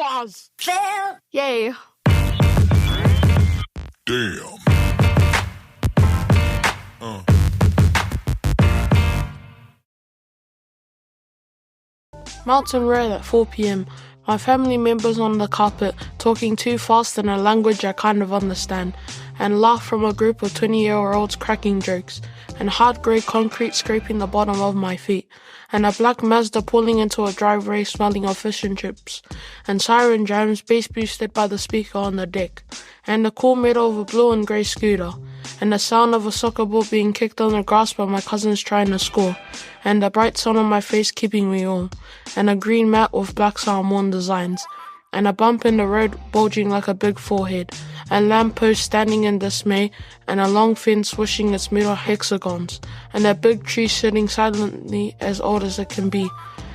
hours. Fail. Yay. Damn. Mountain Road at 4 p.m. My family members on the carpet, talking too fast in a language I kind of understand, and laugh from a group of 20-year-olds cracking jokes, and hard grey concrete scraping the bottom of my feet, and a black Mazda pulling into a driveway smelling of fish and chips, and siren jams bass boosted by the speaker on the deck, and the cool middle of a blue and grey scooter, and the sound of a soccer ball being kicked on the grass by my cousins trying to score, and the bright sun on my face keeping me warm, and a green mat with black salmon designs, and a bump in the road bulging like a big forehead, a lamppost standing in dismay, and a long fence wishing its middle hexagons, and a big tree sitting silently as old as it can be,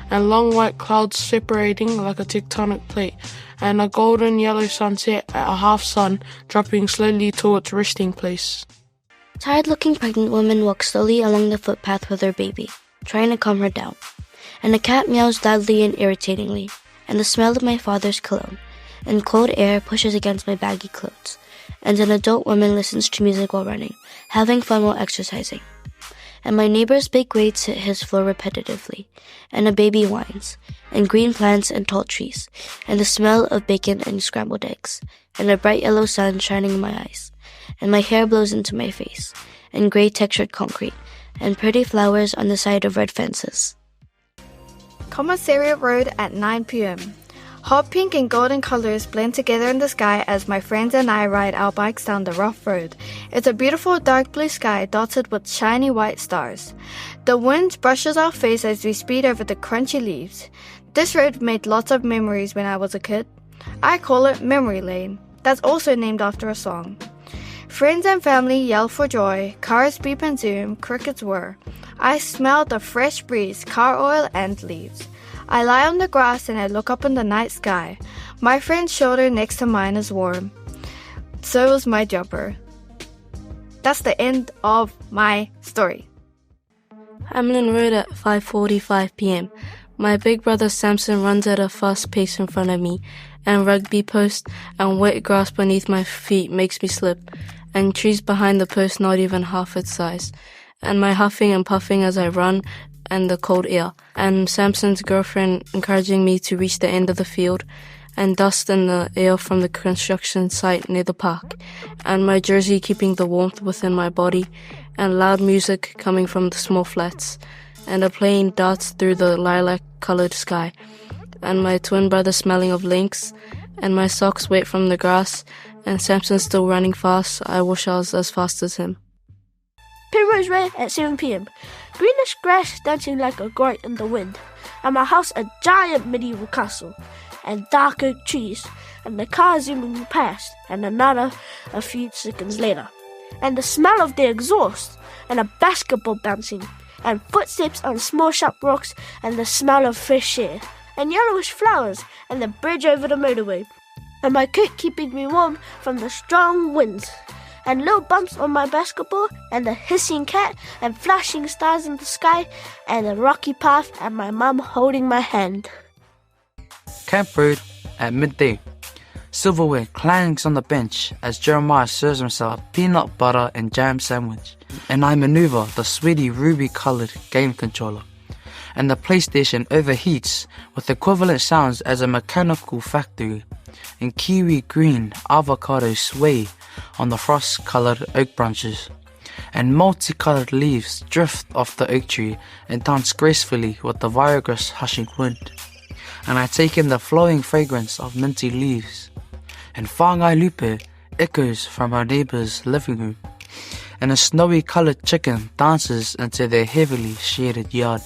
and long white clouds separating like a tectonic plate, and a golden yellow sunset at a half sun dropping slowly to its resting place. Tired-looking pregnant woman walks slowly along the footpath with her baby, trying to calm her down, and a cat meows loudly and irritatingly, and the smell of my father's cologne, and cold air pushes against my baggy clothes, and an adult woman listens to music while running, having fun while exercising. And my neighbor's big weights hit his floor repetitively, and a baby whines, and green plants and tall trees, and the smell of bacon and scrambled eggs, and a bright yellow sun shining in my eyes, and my hair blows into my face, and gray textured concrete, and pretty flowers on the side of red fences. Commissariat Road at 9 p.m. Hot pink and golden colors blend together in the sky as my friends and I ride our bikes down the rough road. It's a beautiful dark blue sky dotted with shiny white stars. The wind brushes our face as we speed over the crunchy leaves. This road made lots of memories when I was a kid. I call it Memory Lane. That's also named after a song. Friends and family yell for joy, cars beep and zoom, crickets whir. I smell the fresh breeze, car oil and leaves. I lie on the grass and I look up in the night sky. My friend's shoulder next to mine is warm. So is my jumper. That's the end of my story. Hamlin Road at 5:45 p.m. My big brother Samson runs at a fast pace in front of me, and rugby post and wet grass beneath my feet makes me slip, and trees behind the post not even half its size, and my huffing and puffing as I run, and the cold air, and Samson's girlfriend encouraging me to reach the end of the field, and dust in the air from the construction site near the park, and my jersey keeping the warmth within my body, and loud music coming from the small flats, and a plane darts through the lilac-colored sky, and my twin brother smelling of lynx, and my socks wet from the grass, and Samson still running fast. I wish I was as fast as him. Primrose Road at 7 p.m. Greenish grass dancing like a grate in the wind, and my house a giant medieval castle, and dark oak trees, and the car zooming past, and another a few seconds later, and the smell of the exhaust, and a basketball bouncing, and footsteps on small sharp rocks, and the smell of fresh air, and yellowish flowers, and the bridge over the motorway, and my coat keeping me warm from the strong winds, and little bumps on my basketball, and the hissing cat, and flashing stars in the sky, and a rocky path, and my mum holding my hand. Camp Road at midday. Silverware clangs on the bench as Jeremiah serves himself a peanut butter and jam sandwich, and I maneuver the sweetie ruby-coloured game controller, and the PlayStation overheats with equivalent sounds as a mechanical factory, and kiwi green avocados sway on the frost-coloured oak branches, and multicoloured leaves drift off the oak tree and dance gracefully with the vigorous hushing wind, and I take in the flowing fragrance of minty leaves, and Whangai Lupe echoes from our neighbour's living room, and a snowy-coloured chicken dances into their heavily shaded yard,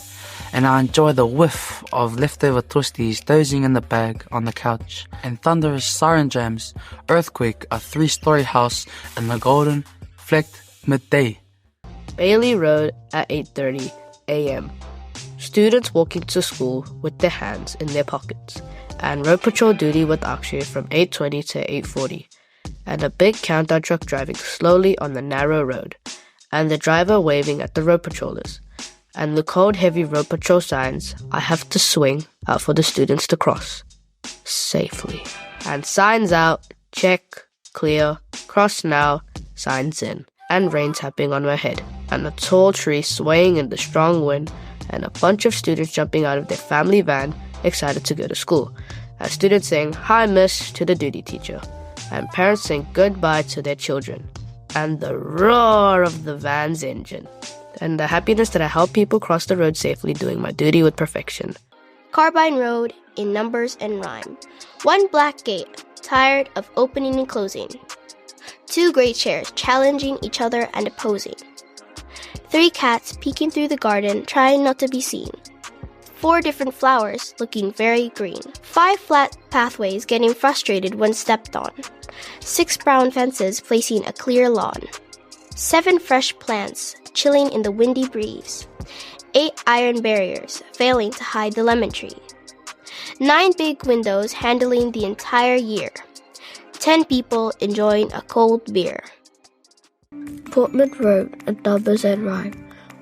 and I enjoy the whiff of leftover toasties dozing in the bag on the couch, and thunderous siren jams earthquake a 3-story house in the golden, flecked midday. Bailey Road at 8:30 a.m. Students walking to school with their hands in their pockets, and road patrol duty with Akshay from 8:20 to 8:40, and a big countdown truck driving slowly on the narrow road, and the driver waving at the road patrollers, and the cold heavy road patrol signs I have to swing out for the students to cross. safely. And signs out, check, clear, cross now, signs in. And rain tapping on my head, and a tall tree swaying in the strong wind, and a bunch of students jumping out of their family van, excited to go to school. And students saying, "Hi, miss," to the duty teacher. And parents saying goodbye to their children. And the roar of the van's engine. And the happiness that I help people cross the road safely, doing my duty with perfection. Carbine Road in numbers and rhyme. One black gate, tired of opening and closing. Two gray chairs challenging each other and opposing. Three cats peeking through the garden, trying not to be seen. Four different flowers looking very green. Five flat pathways getting frustrated when stepped on. Six brown fences placing a clear lawn. Seven fresh plants chilling in the windy breeze. 8 iron barriers failing to hide the lemon tree. 9 big windows handling the entire year. 10 people enjoying a cold beer. Portman Road in numbers and rhyme.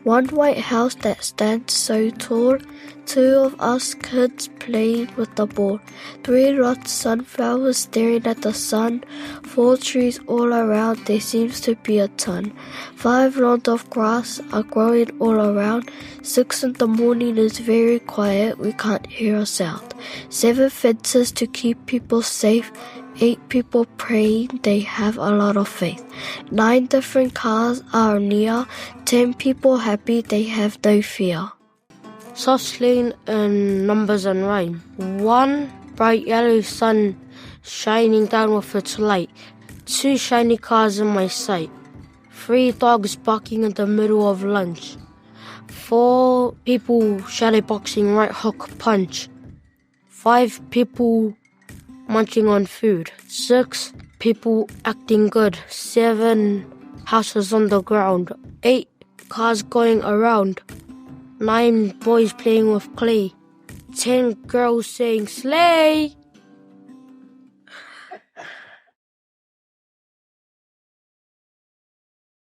One white house that stands so tall. 2 of us kids playing with the ball. 3 rotten sunflowers staring at the sun. 4 trees all around, there seems to be a ton. 5 lawns of grass are growing all around. 6 in the morning is very quiet, we can't hear a sound. 7 fences to keep people safe. 8 people praying, they have a lot of faith. 9 different cars are near. 10 people happy, they have no fear. Soft Lane in numbers and rhyme. 1 bright yellow sun shining down with its light. 2 shiny cars in my sight. 3 dogs barking in the middle of lunch. 4 people shadowboxing right hook punch. 5 people munching on food. 6 people acting good. 7 houses on the ground. 8 cars going around. 9 boys playing with clay. 10 girls saying slay.